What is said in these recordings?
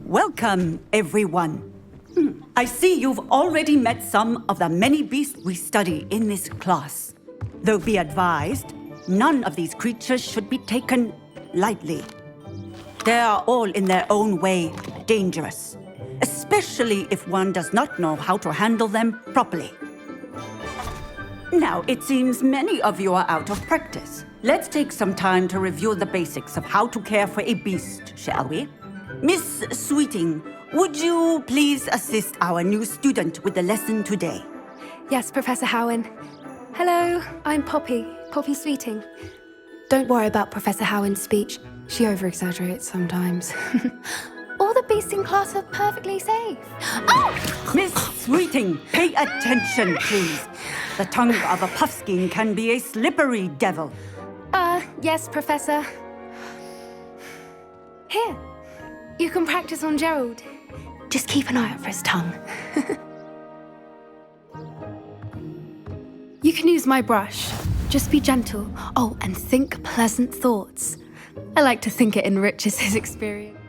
Welcome, everyone. I see you've already met some of the many beasts we study in this class. Though be advised, none of these creatures should be taken lightly. They are all in their own way dangerous, especially if one does not know how to handle them properly. Now, it seems many of you are out of practice. Let's take some time to review the basics of how to care for a beast, shall we? Miss Sweeting, would you please assist our new student with the lesson today? Yes, Professor Howin. Hello, I'm Poppy Sweeting. Don't worry about Professor Howin's speech. She over-exaggerates sometimes. All the beasts in class are perfectly safe. Oh! Miss Sweeting, pay attention, please. The tongue of a puffskein can be a slippery devil. Yes, Professor. Here, you can practice on Gerald. Just keep an eye out for his tongue. You can use my brush. Just be gentle. Oh, and think pleasant thoughts. I like to think it enriches his experience.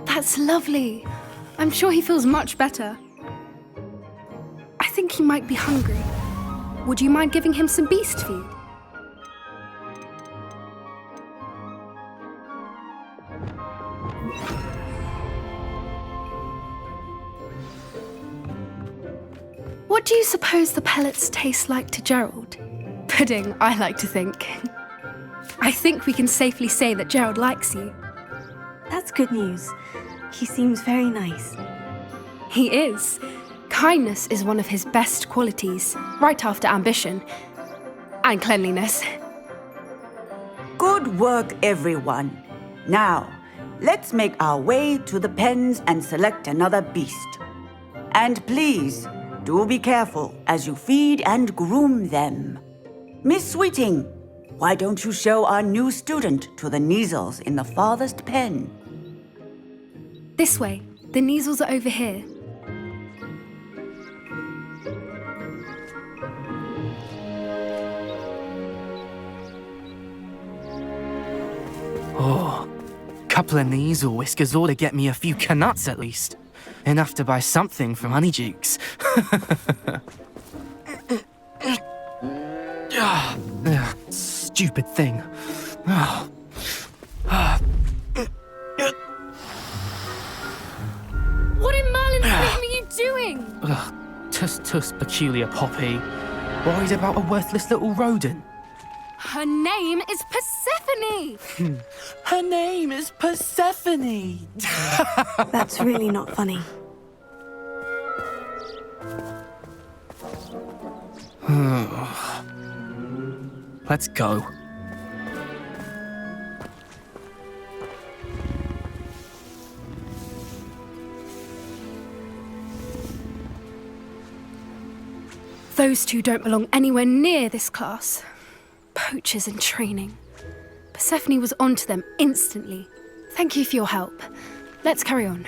That's lovely. I'm sure he feels much better. I think he might be hungry. Would you mind giving him some beast feed? What do you suppose the pellets taste like to Gerald? Pudding, I like to think. I think we can safely say that Gerald likes you. That's good news. He seems very nice. He is. Kindness is one of his best qualities, right after ambition. And cleanliness. Good work, everyone. Now, let's make our way to the pens and select another beast. And please, do be careful as you feed and groom them. Miss Sweeting, why don't you show our new student to the Neasels in the farthest pen? This way. The Neasels are over here. Oh, couple of Neasel whiskers ought to get me a few canuts at least. Enough to buy something from Honeydukes. Stupid thing. What in Merlin's name are you doing? Tuss, peculiar Poppy. Worried about a worthless little rodent. Her name is Persephone! Her name is Persephone! That's really not funny. Let's go. Those two don't belong anywhere near this class. Poachers in training. Persephone was onto them instantly. Thank you for your help. Let's carry on.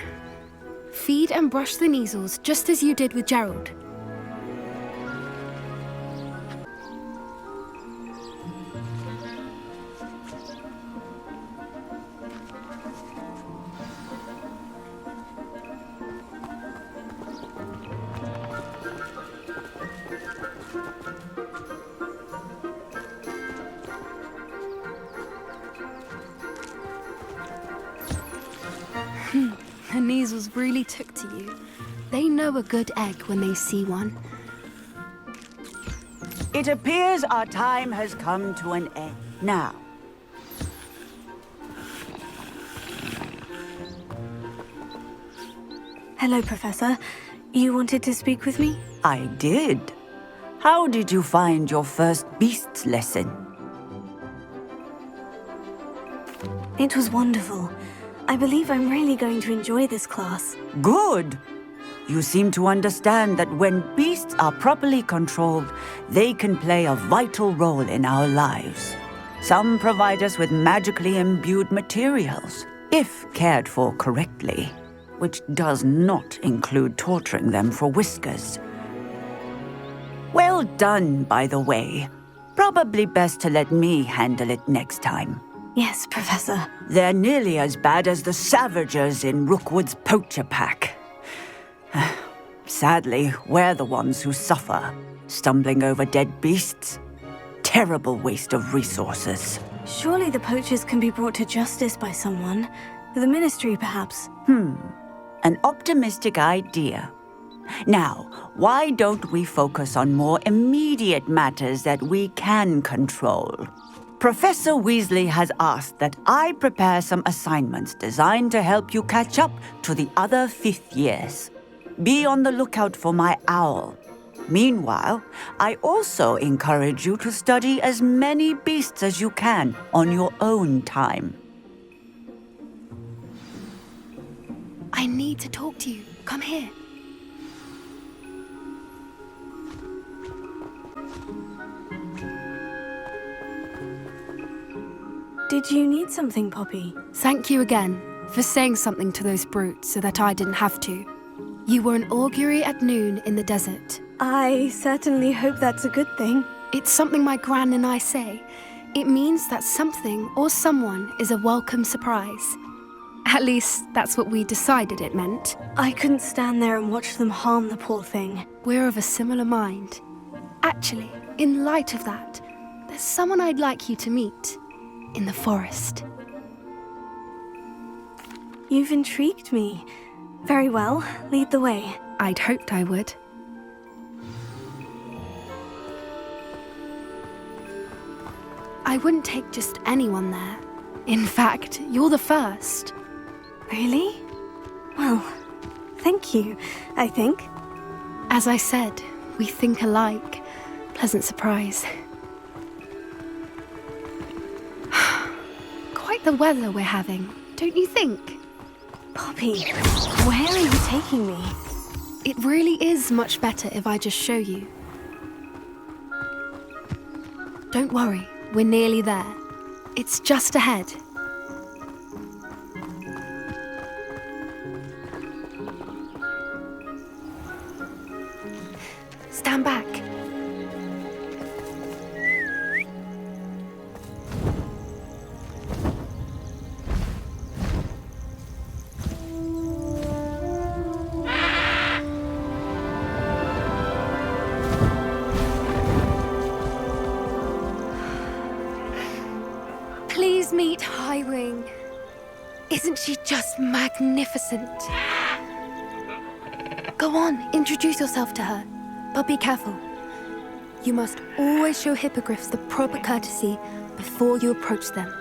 Feed and brush the Neasels just as you did with Gerald. The Neasels really took to you. They know a good egg when they see one. It appears our time has come to an end. Now, Hello, Professor. You wanted to speak with me? I did. How did you find your first beasts lesson? It was wonderful. I believe I'm really going to enjoy this class. Good. You seem to understand that when beasts are properly controlled, they can play a vital role in our lives. Some provide us with magically imbued materials, if cared for correctly, which does not include torturing them for whiskers. Well done, by the way. Probably best to let me handle it next time. Yes, Professor. They're nearly as bad as the Savagers in Rookwood's poacher pack. Sadly, we're the ones who suffer, stumbling over dead beasts. Terrible waste of resources. Surely the poachers can be brought to justice by someone. The Ministry, perhaps. An optimistic idea. Now, why don't we focus on more immediate matters that we can control? Professor Weasley has asked that I prepare some assignments designed to help you catch up to the other fifth years. Be on the lookout for my owl. Meanwhile, I also encourage you to study as many beasts as you can on your own time. I need to talk to you. Come here. Did you need something, Poppy? Thank you again for saying something to those brutes so that I didn't have to. You were an augury at noon in the desert. I certainly hope that's a good thing. It's something my gran and I say. It means that something or someone is a welcome surprise. At least, that's what we decided it meant. I couldn't stand there and watch them harm the poor thing. We're of a similar mind. Actually, in light of that, there's someone I'd like you to meet. In the forest. You've intrigued me. Very well, lead the way. I'd hoped I would. I wouldn't take just anyone there. In fact, you're the first. Really? Well, thank you, I think. As I said, we think alike. Pleasant surprise. Quite the weather we're having, don't you think? Poppy, where are you taking me? It really is much better if I just show you. Don't worry, we're nearly there. It's just ahead. Stand back. Please meet Highwing. Isn't she just magnificent? Go on, introduce yourself to her. But be careful. You must always show hippogriffs the proper courtesy before you approach them.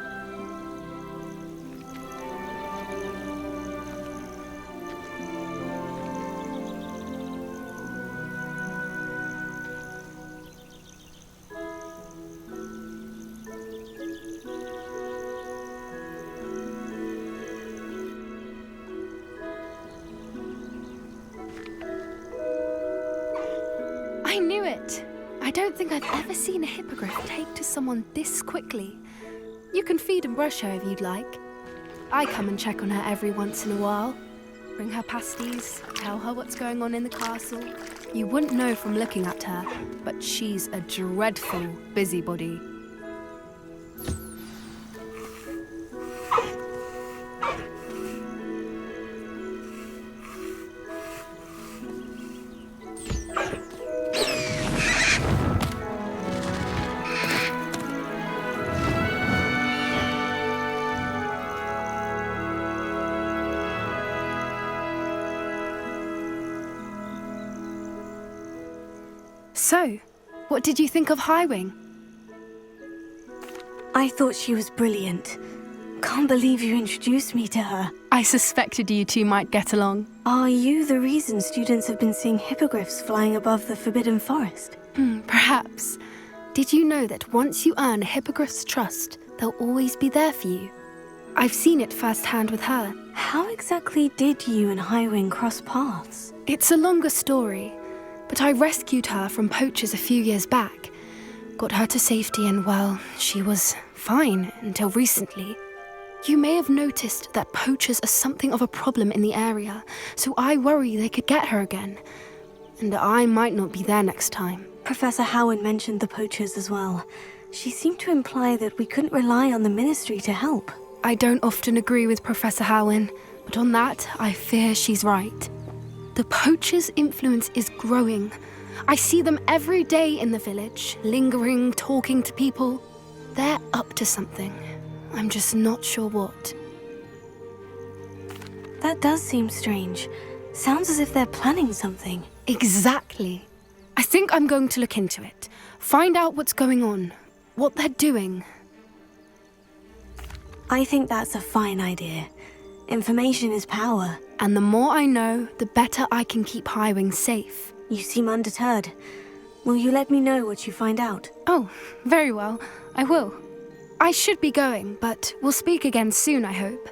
I knew it! I don't think I've ever seen a hippogriff take to someone this quickly. You can feed and brush her if you'd like. I come and check on her every once in a while. Bring her pasties, tell her what's going on in the castle. You wouldn't know from looking at her, but she's a dreadful busybody. So, what did you think of Highwing? I thought she was brilliant. Can't believe you introduced me to her. I suspected you two might get along. Are you the reason students have been seeing hippogriffs flying above the Forbidden Forest? Perhaps. Did you know that once you earn a hippogriff's trust, they'll always be there for you? I've seen it firsthand with her. How exactly did you and Highwing cross paths? It's a longer story, but I rescued her from poachers a few years back. Got her to safety and, well, she was fine until recently. You may have noticed that poachers are something of a problem in the area, so I worry they could get her again. And I might not be there next time. Professor Howin mentioned the poachers as well. She seemed to imply that we couldn't rely on the Ministry to help. I don't often agree with Professor Howin, but on that, I fear she's right. The poachers' influence is growing. I see them every day in the village, lingering, talking to people. They're up to something. I'm just not sure what. That does seem strange. Sounds as if they're planning something. Exactly. I think I'm going to look into it. Find out what's going on, what they're doing. I think that's a fine idea. Information is power. And the more I know, the better I can keep Highwing safe. You seem undeterred. Will you let me know what you find out? Oh, very well. I will. I should be going, but we'll speak again soon, I hope.